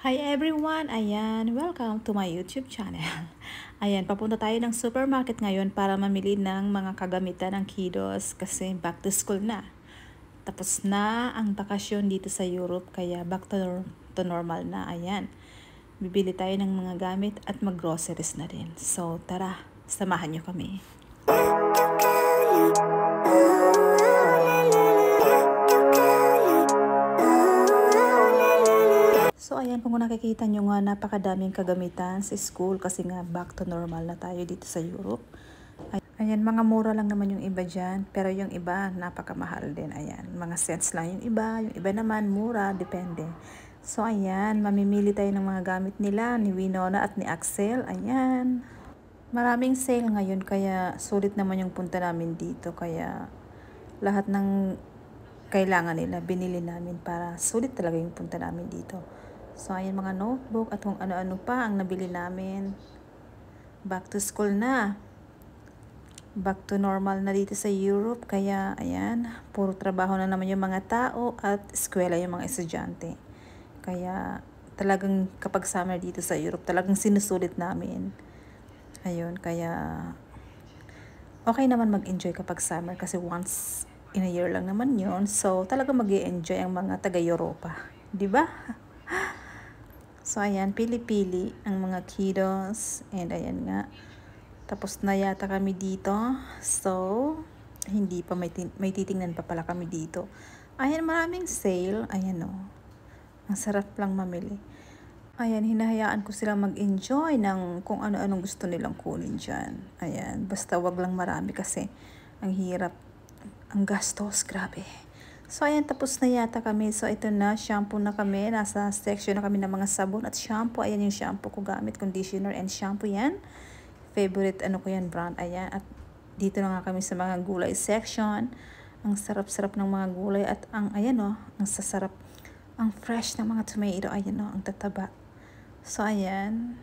Hi everyone! Ayan, welcome to my YouTube channel. Ayan, papunta tayo ng supermarket ngayon para mamili ng mga kagamitan ng kiddos kasi back to school na. Tapos na ang bakasyon dito sa Europe kaya back to normal na. Ayan, bibili tayo ng mga gamit at mag-groceries na rin. So tara, samahan nyo kami. So ayan, kung nakikita nyo nga napakadaming kagamitan sa school kasi nga back to normal na tayo dito sa Europe. Ayan, mga mura lang naman yung iba dyan, pero yung iba napakamahal din. Ayan, mga cents lang yung iba naman mura, depende. So ayan, mamimili tayo ng mga gamit nila, ni Winona at ni Axel. Ayan, maraming sale ngayon kaya sulit naman yung punta namin dito. Kaya lahat ng kailangan nila binili namin para sulit talaga yung punta namin dito. So, ayan mga notebook at kung ano-ano pa ang nabili namin. Back to school na. Back to normal na dito sa Europe. Kaya, ayan, puro trabaho na naman yung mga tao at eskwela yung mga estudyante. Kaya, talagang kapag summer dito sa Europe, talagang sinusulit namin. Ayun, kaya okay naman mag-enjoy kapag summer kasi once in a year lang naman yon. So, talagang mag-i-enjoy ang mga taga-Europa. Diba? So, ayan, pili-pili ang mga kiddos. And, ayan nga. Tapos na yata kami dito. So, hindi pa may titingnan pa pala kami dito. Ayan, maraming sale. Ayan o. Ang sarap lang mamili. Ayan, hinahayaan ko silang mag-enjoy ng kung ano-anong gusto nilang kunin dyan. Ayan, basta wag lang marami kasi ang hirap. Ang gastos, grabe. So, ayan, tapos na yata kami. So, ito na, shampoo na kami. Nasa section na kami ng mga sabon at shampoo. Ayan yung shampoo ko gamit, conditioner and shampoo yan. Favorite, ano ko yan, brand. Ayan, at dito na nga kami sa mga gulay section. Ang sarap-sarap ng mga gulay at ang, ayan o, ang sasarap. Ang fresh ng mga tomato, ayan o, ang tataba. So, ayan,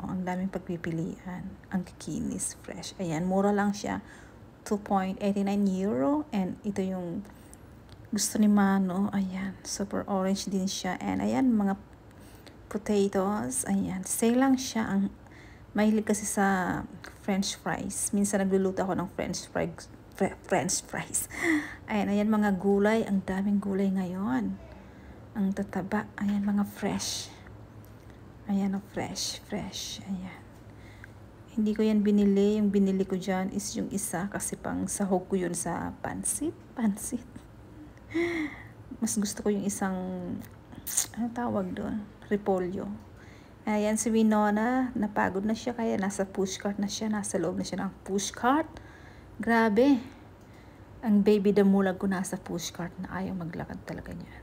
o, ang daming pagpipilian. Ang kikinis, fresh. Ayan, mura lang siya. 2.89 euro and ito yung gusto ni Mano. Ayan, super orange din siya. And ayan, mga potatoes. Ayan, sale lang siya. Ang mahilig kasi sa french fries. Minsan nagluluto ako ng french fries. Ayan, mga gulay. Ang daming gulay ngayon. Ang tataba. Ayan, mga fresh. Ayan, fresh. Ayan. Hindi ko yan binili. Yung binili ko dyan is yung isa kasi pang sahog ko yun sa pansit. Mas gusto ko yung isang, ano tawag doon? Repolyo. Ayan, si Winona, napagod na siya kaya nasa pushcart na siya. Nasa loob na siya ng pushcart. Grabe. Ang baby damulag ko nasa pushcart na ayaw maglakad talaga niya.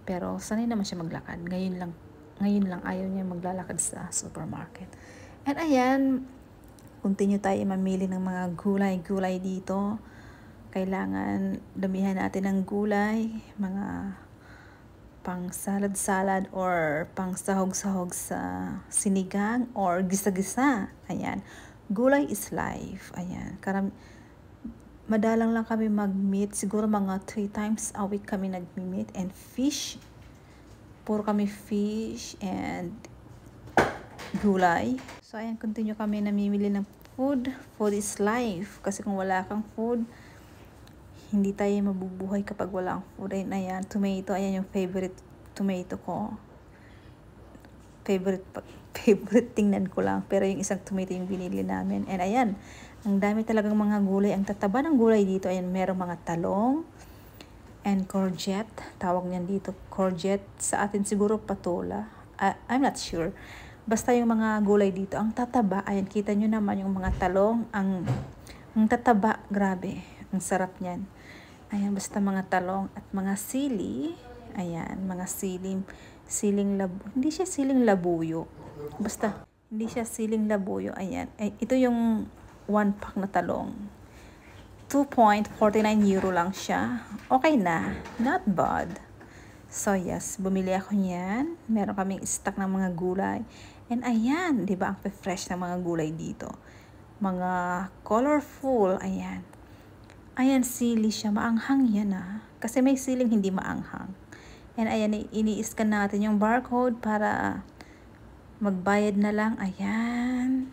Pero sanay naman siya maglakad. Ngayon lang ayaw niya maglalakad sa supermarket. And ayan, continue tayo mamili ng mga gulay dito. Kailangan damihan natin ng gulay, mga pang salad or pang sahog-sahog sa sinigang or gisa-gisa. Ayan, gulay is life. Ayan, madalang lang kami mag-meet. Siguro mga 3 times a week kami nag-meet. And fish, puro kami fish and gulay. So ayan, continue kami namimili ng food. Food is life. Kasi kung wala kang food, hindi tayo mabubuhay kapag wala ang food. Ayan, tomato. Ayan yung favorite tomato ko. Favorite tingnan ko lang. Pero yung isang tomato yung binili namin. And ayan, ang dami talagang mga gulay. Ang tataba ng gulay dito. Ayan, merong mga talong and courgette. Tawag niyan dito, courgette. Sa atin siguro patola. I'm not sure. Basta yung mga gulay dito, ang tataba. Ayan, kita nyo naman yung mga talong. Ang tataba, grabe. Ang sarap niyan. Ayan, basta mga talong at mga sili. Ayan, mga siling labuyo. Hindi siya siling labuyo. Basta, hindi siya siling labuyo. Ayan. Ito yung 1 pack na talong. 2.49 euro lang siya. Okay na. Not bad. So, yes, bumili ako niyan. Meron kaming stock ng mga gulay. And ayan, di ba ang fresh ng mga gulay dito? Mga colorful. Ayan, sili siya. Maanghang yan ah. Kasi may siling hindi maanghang. And ayan, ini-scan natin yung barcode para magbayad na lang. Ayan.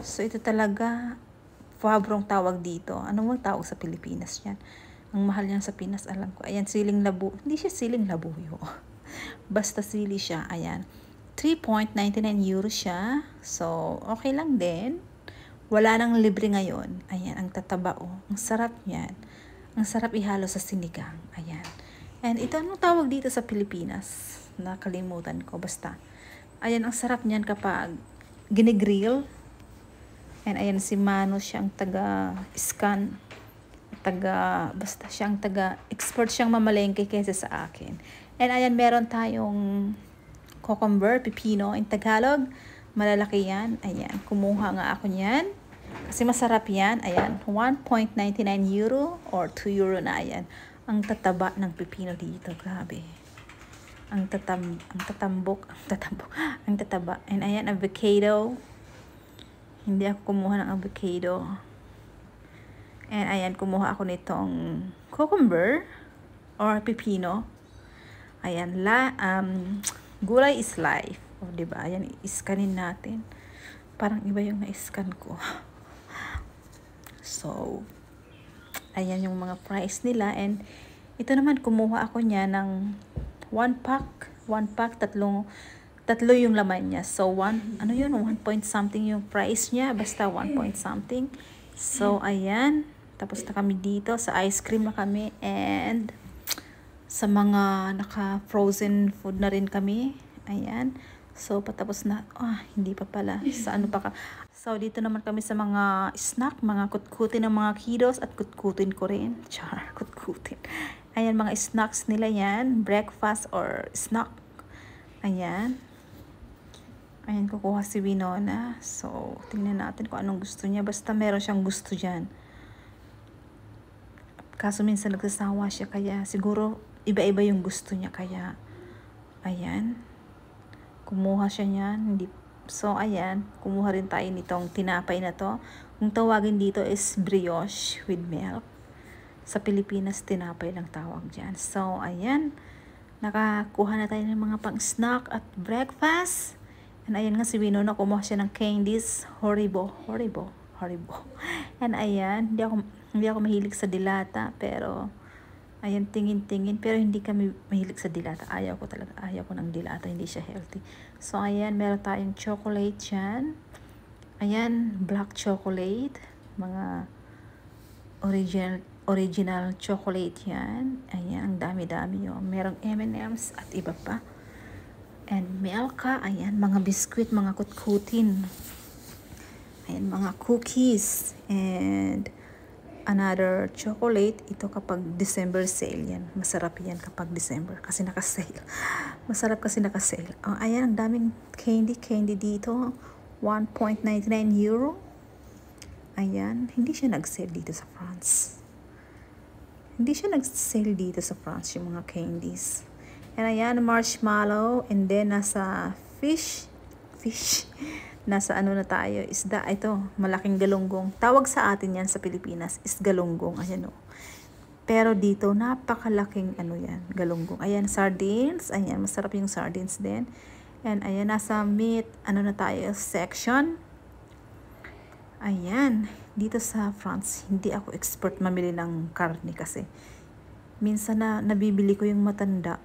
So, ito talaga, fabrong tawag dito. Ano mo tawag sa Pilipinas yan? Ang mahal yan sa Pinas, alam ko. Ayan, siling labu. Hindi siya siling labuyo. Basta sili siya. Ayan. 3.99 euro siya. So, okay lang din. Wala nang libre ngayon. Ayan, ang tataba oh. Ang sarap yan. Ang sarap ihalo sa sinigang. Ayan. And ito, anong tawag dito sa Pilipinas? Nakalimutan ko. Basta. Ayan, ang sarap niyan kapag ginigrill. And ayan, si Mano siyang taga-scan. Basta siyang expert siyang mamalengke kaysa sa akin. And ayan, meron tayong cucumber, pipino. In Tagalog, malalaki yan. Ayan, kumuha nga ako niyan. Kasi masarap yan. Ayan, 1.99 euro or 2 euro na. Ayan, ang tataba ng pipino dito. Grabe. Ang tataba. And ayan, avocado. Hindi ako kumuha ng avocado. And ayan, kumuha ako nitong cucumber or pipino. Ayan, gulay is life. O, diba? Ayan, i-scanin natin. Parang iba yung na-scan ko. So, ayan yung mga price nila. And ito naman, kumuha ako niya ng 1 pack. 1 pack, tatlo yung laman niya. So, 1 point something yung price niya. Basta 1 point something. So, ayan. Tapos na kami dito. Sa ice cream na kami. And sa mga naka-frozen food na rin kami. Ayan. So, patapos na. Hindi pa pala. Sa ano pa ka. So, dito naman kami sa mga snack. Mga kutkutin ng mga kiddos. At kutkutin ko rin. Char, kutkutin. Ayan, mga snacks nila yan. Breakfast or snack. Ayan. Ayan, kukuha si Winona. So, tingnan natin kung anong gusto niya. Basta meron siyang gusto dyan. Kaso minsan nagsasawa siya. Kaya siguro iba-iba yung gusto niya. Kaya, ayan. Kumuha siya niyan. So, ayan. Kumuha rin tayo nitong tinapay na to. Kung tawagin dito is brioche with milk. Sa Pilipinas, tinapay lang tawag dyan. So, ayan. Nakakuha na tayo ng mga pang-snack at breakfast. And ayan nga si Winona, kumuha siya ng candies. Haribo. And ayan, hindi ako mahilig sa dilata. Pero, ayan, tingin-tingin. Pero hindi kami mahilig sa dilata. Ayaw ko ng dilata. Hindi siya healthy. So, ayan, meron tayong chocolate dyan. Ayan, black chocolate. Mga original chocolate yan. Ayan, ang dami-dami yun. Merong M&M's at iba pa. And Milka, ayan, mga biskuit, mga kutkutin. Ayan, mga cookies. And another chocolate. Ito kapag December sale yan. Masarap yan kapag December kasi naka-sale. Masarap kasi naka-sale. Ayan, ang daming candy dito. 1.99 euro. Ayan, hindi siya nag-sale dito sa France. Yung mga candies. And ayan, marshmallow. And then, nasa fish. Nasa ano na tayo, isda. Ito, malaking galunggong. Tawag sa atin yan sa Pilipinas is galunggong. Ayan o. Pero dito, napakalaking ano yan, galunggong. Ayan, sardines. Ayan, masarap yung sardines din. And ayan, nasa meat, ano na tayo, section. Ayan, dito sa France, hindi ako expert mamili ng karne kasi minsan nabibili ko yung matanda.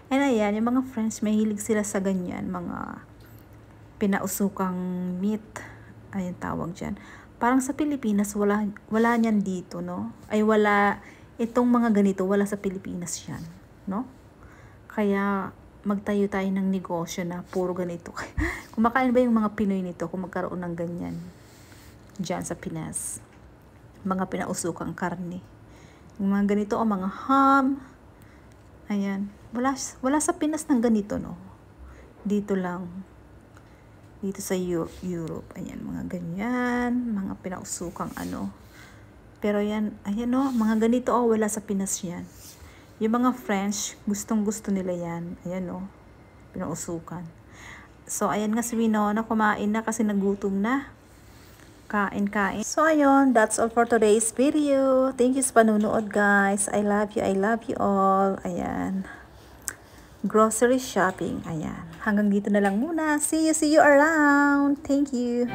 And ayan, yung mga French, mahilig sila sa ganyan, mga pinausukang meat. Ayan, tawag dyan. Parang sa Pilipinas, wala niyan dito, no? Ay, wala, itong mga ganito, wala sa Pilipinas yan, no? Kaya, magtayo tayo ng negosyo na puro ganito. Kumakain ba yung mga Pinoy nito kung magkaroon ng ganyan dyan sa Pinas? Mga pinausukang karne. Yung mga ganito o mga ham. Ayan. Wala sa Pinas ng ganito, no? Dito lang. Dito sa Europe. Ayan, mga ganyan. Mga pinausukang ano. Pero yan, ayan no, mga ganito wala sa Pinas yan. Yung mga French, gustong-gusto nila yan. Ayan o, pinausukan. So, ayan nga si Winona, kumain na kasi nagutom na. kain-kain. So, ayun, that's all for today's video. Thank you sa panunood, guys. I love you all. Ayan. Grocery shopping. Ayan. Hanggang dito na lang muna. See you around. Thank you.